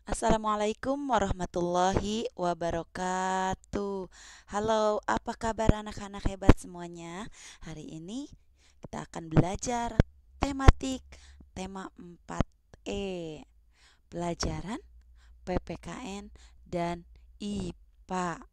Assalamualaikum warahmatullahi wabarakatuh. Halo, apa kabar anak-anak hebat semuanya? Hari ini kita akan belajar tematik tema 4E, pelajaran PPKN dan IPA.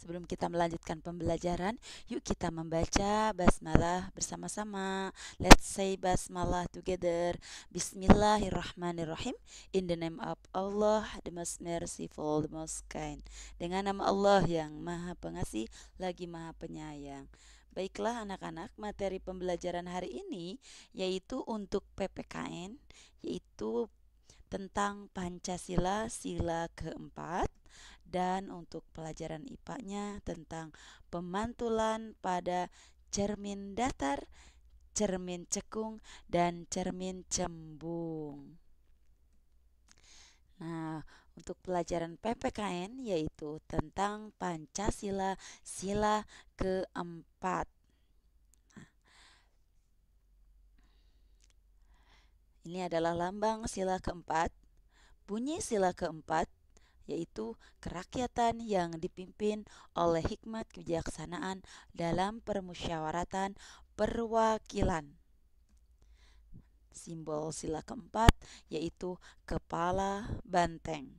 Sebelum kita melanjutkan pembelajaran, yuk kita membaca basmalah bersama-sama. Let's say basmalah together. Bismillahirrahmanirrahim. In the name of Allah, the most merciful, the most kind. Dengan nama Allah yang Maha Pengasih lagi Maha Penyayang. Baiklah anak-anak, materi pembelajaran hari ini yaitu untuk PPKN, yaitu tentang Pancasila sila keempat, dan untuk pelajaran IPA-nya tentang pemantulan pada cermin datar, cermin cekung, dan cermin cembung. Nah, untuk pelajaran PPKN yaitu tentang Pancasila sila keempat. Nah, ini adalah lambang sila keempat. Bunyi sila keempat yaitu kerakyatan yang dipimpin oleh hikmat kebijaksanaan dalam permusyawaratan perwakilan. Simbol sila keempat yaitu kepala banteng.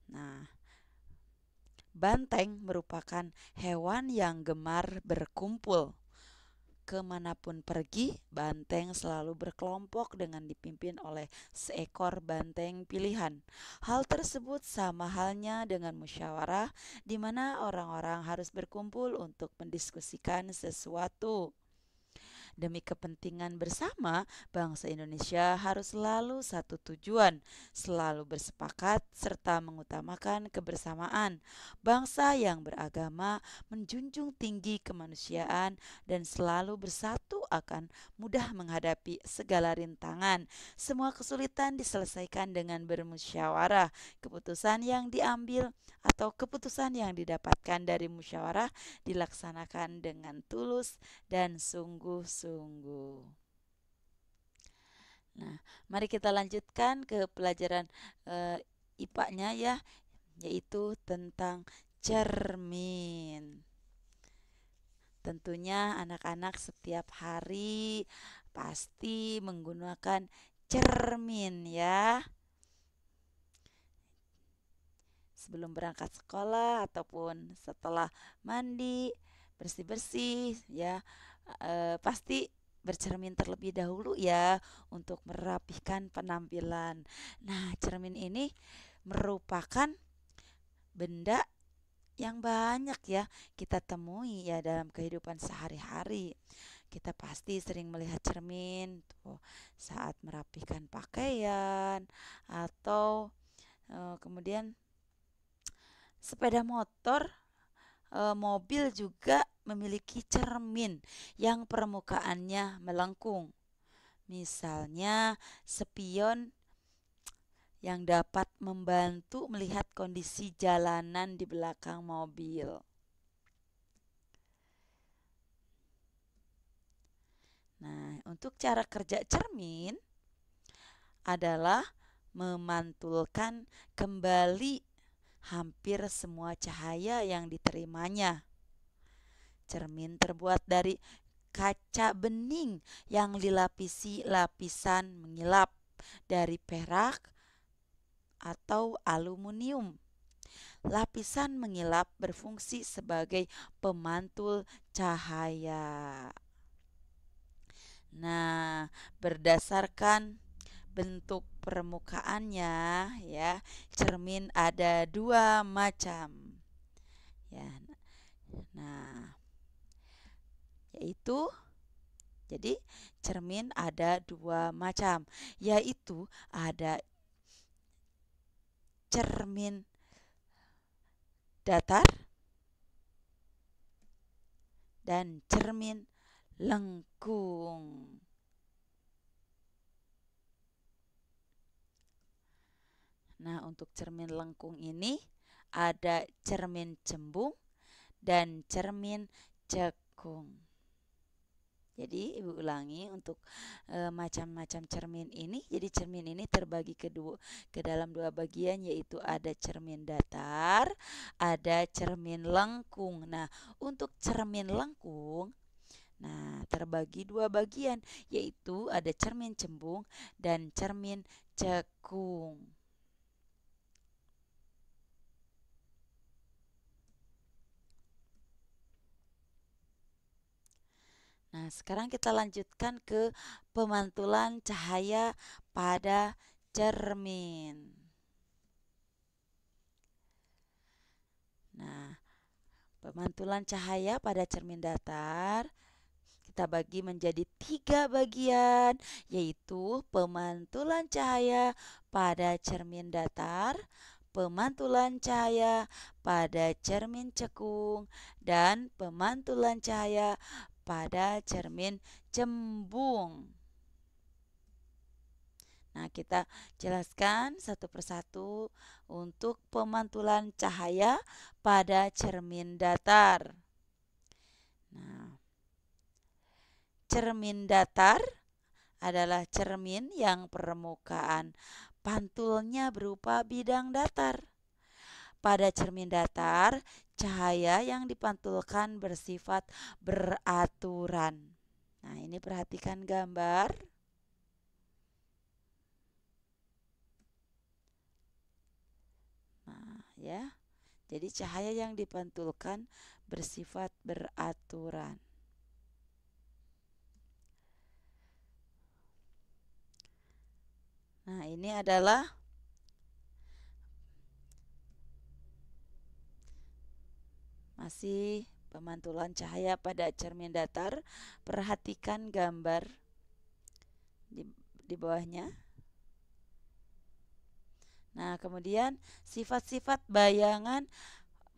Nah, banteng merupakan hewan yang gemar berkumpul. Kemanapun pergi, banteng selalu berkelompok dengan dipimpin oleh seekor banteng pilihan. Hal tersebut sama halnya dengan musyawarah, di mana orang-orang harus berkumpul untuk mendiskusikan sesuatu. Demi kepentingan bersama, bangsa Indonesia harus selalu satu tujuan, selalu bersepakat serta mengutamakan kebersamaan. Bangsa yang beragama menjunjung tinggi kemanusiaan dan selalu bersatu akan mudah menghadapi segala rintangan. Semua kesulitan diselesaikan dengan bermusyawarah. Keputusan yang diambil atau keputusan yang didapatkan dari musyawarah dilaksanakan dengan tulus dan sungguh-sungguh. Nah, mari kita lanjutkan ke pelajaran IPA-nya ya, yaitu tentang cermin. Tentunya anak-anak setiap hari pasti menggunakan cermin ya. Sebelum berangkat sekolah ataupun setelah mandi, bersih-bersih ya, pasti bercermin terlebih dahulu ya untuk merapihkan penampilan. Nah, cermin ini merupakan benda yang banyak ya kita temui ya dalam kehidupan sehari-hari. Kita pasti sering melihat cermin tuh saat merapihkan pakaian atau kemudian sepeda motor, mobil juga memiliki cermin yang permukaannya melengkung. Misalnya spion yang dapat membantu melihat kondisi jalanan di belakang mobil. Nah, untuk cara kerja cermin adalah memantulkan kembali hampir semua cahaya yang diterimanya. Cermin terbuat dari kaca bening yang dilapisi lapisan mengilap dari perak atau aluminium. Lapisan mengilap berfungsi sebagai pemantul cahaya. Nah, berdasarkan bentuk permukaannya ya, cermin ada dua macam. Ya. Nah, yaitu jadi cermin ada dua macam, yaitu ada cermin datar dan cermin lengkung. Nah, untuk cermin lengkung ini ada cermin cembung dan cermin cekung. Jadi Ibu ulangi untuk macam-macam cermin ini. Jadi cermin ini terbagi ke dalam dua bagian, yaitu ada cermin datar, ada cermin lengkung. Nah, untuk cermin lengkung, terbagi dua bagian, yaitu ada cermin cembung dan cermin cekung. Nah, sekarang kita lanjutkan ke pemantulan cahaya pada cermin. Nah, pemantulan cahaya pada cermin datar kita bagi menjadi 3 bagian, yaitu pemantulan cahaya pada cermin datar, pemantulan cahaya pada cermin cekung, dan pemantulan cahaya pada cermin cembung. Nah, kita jelaskan satu persatu untuk pemantulan cahaya pada cermin datar. Nah, cermin datar adalah cermin yang permukaan pantulnya berupa bidang datar. Pada cermin datar, cahaya yang dipantulkan bersifat beraturan. Nah, ini perhatikan gambar. Nah, ya. Jadi cahaya yang dipantulkan bersifat beraturan. Nah, ini adalah masih pemantulan cahaya pada cermin datar. Perhatikan gambar di bawahnya. Nah, kemudian sifat-sifat bayangan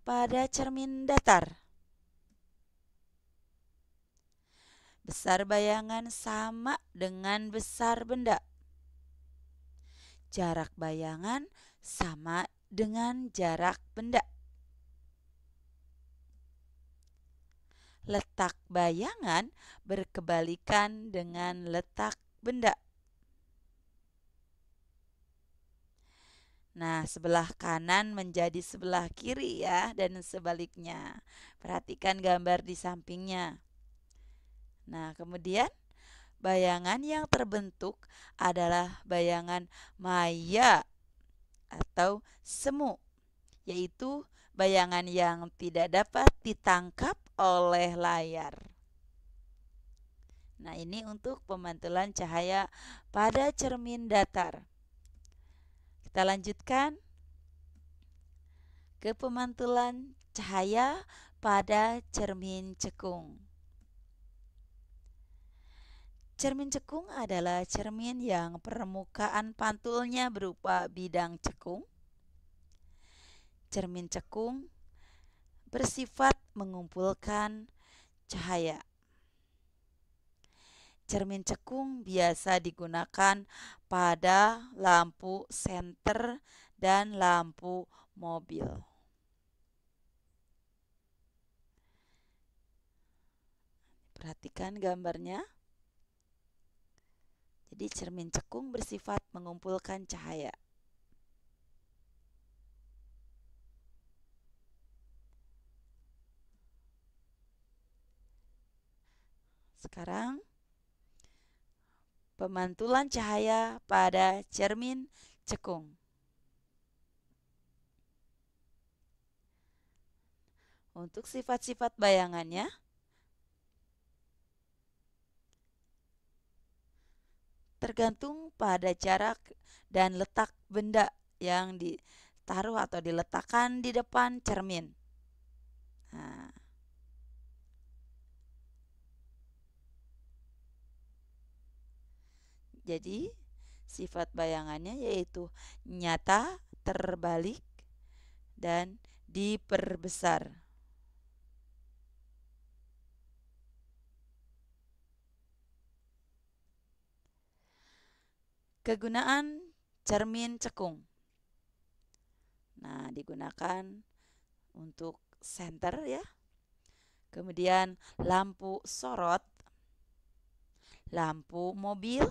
pada cermin datar. Besar bayangan sama dengan besar benda. Jarak bayangan sama dengan jarak benda. Letak bayangan berkebalikan dengan letak benda. Nah, sebelah kanan menjadi sebelah kiri ya, dan sebaliknya. Perhatikan gambar di sampingnya. Nah, kemudian bayangan yang terbentuk adalah bayangan maya atau semu, yaitu bayangan yang tidak dapat ditangkap oleh layar. Nah, ini untuk pemantulan cahaya pada cermin datar. Kita lanjutkan ke pemantulan cahaya pada cermin cekung. Cermin cekung adalah cermin yang permukaan pantulnya berupa bidang cekung. Cermin cekung bersifat mengumpulkan cahaya. Cermin cekung biasa digunakan pada lampu senter dan lampu mobil. Perhatikan gambarnya. Jadi cermin cekung bersifat mengumpulkan cahaya. Sekarang pemantulan cahaya pada cermin cekung. Untuk sifat-sifat bayangannya, tergantung pada jarak dan letak benda yang ditaruh atau diletakkan di depan cermin. Nah, jadi sifat bayangannya yaitu nyata, terbalik, dan diperbesar. Kegunaan cermin cekung. Nah, digunakan untuk senter ya. Kemudian lampu sorot lampu mobil,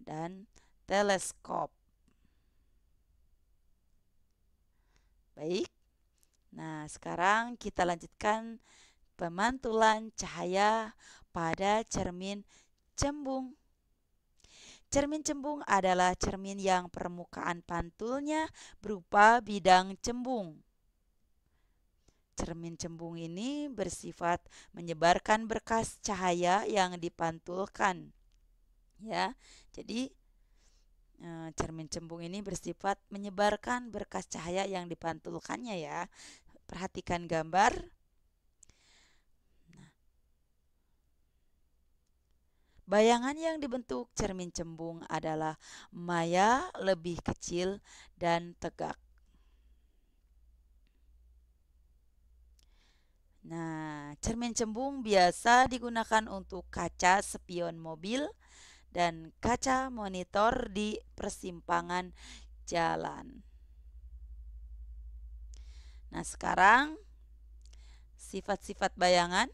dan teleskop. Baik, nah sekarang kita lanjutkan pemantulan cahaya pada cermin cembung. Cermin cembung adalah cermin yang permukaan pantulnya berupa bidang cembung. Cermin cembung ini bersifat menyebarkan berkas cahaya yang dipantulkan. Ya, jadi cermin cembung ini bersifat menyebarkan berkas cahaya yang dipantulkannya ya. Perhatikan gambar. Bayangan yang dibentuk cermin cembung adalah maya lebih kecil dan tegak. Nah, cermin cembung biasa digunakan untuk kaca spion mobil dan kaca monitor di persimpangan jalan. Nah, sekarang sifat-sifat bayangan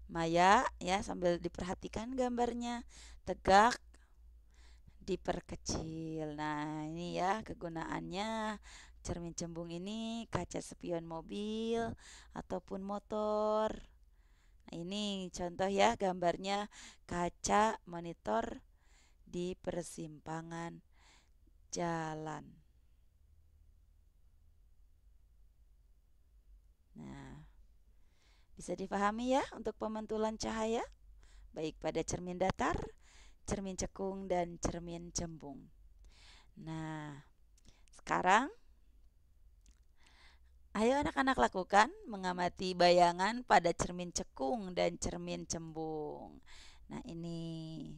maya ya, sambil diperhatikan gambarnya, tegak, diperkecil. Nah, ini ya kegunaannya cermin cembung ini, kaca spion mobil ataupun motor. Nah, ini contoh ya gambarnya kaca monitor di persimpangan jalan. Nah, bisa dipahami ya untuk pemantulan cahaya baik pada cermin datar, cermin cekung, dan cermin cembung. Nah, sekarang ayo anak-anak lakukan mengamati bayangan pada cermin cekung dan cermin cembung. Nah, ini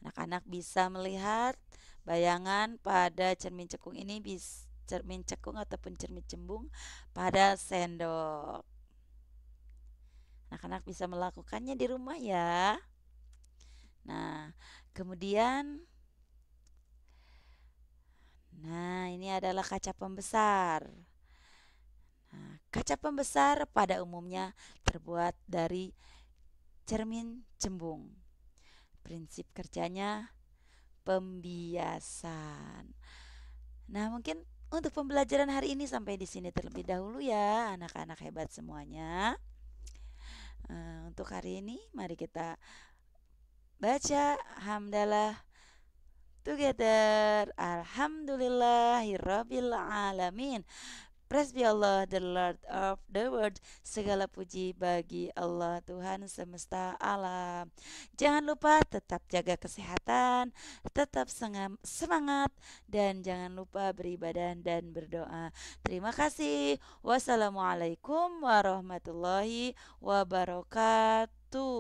anak-anak bisa melihat bayangan pada cermin cekung ini, cermin cekung ataupun cermin cembung pada sendok. Anak-anak bisa melakukannya di rumah ya. Nah, kemudian ini adalah kaca pembesar. Nah, kaca pembesar pada umumnya terbuat dari cermin cembung. Prinsip kerjanya pembiasan. Nah, mungkin untuk pembelajaran hari ini sampai di sini terlebih dahulu ya, anak-anak hebat semuanya. Untuk hari ini mari kita baca hamdalah together. Alhamdulillahirabbil alamin. Praise be Allah, the Lord of the world. Segala puji bagi Allah, Tuhan semesta alam. Jangan lupa tetap jaga kesehatan, tetap semangat, dan jangan lupa beribadah dan berdoa. Terima kasih. Wassalamualaikum warahmatullahi wabarakatuh.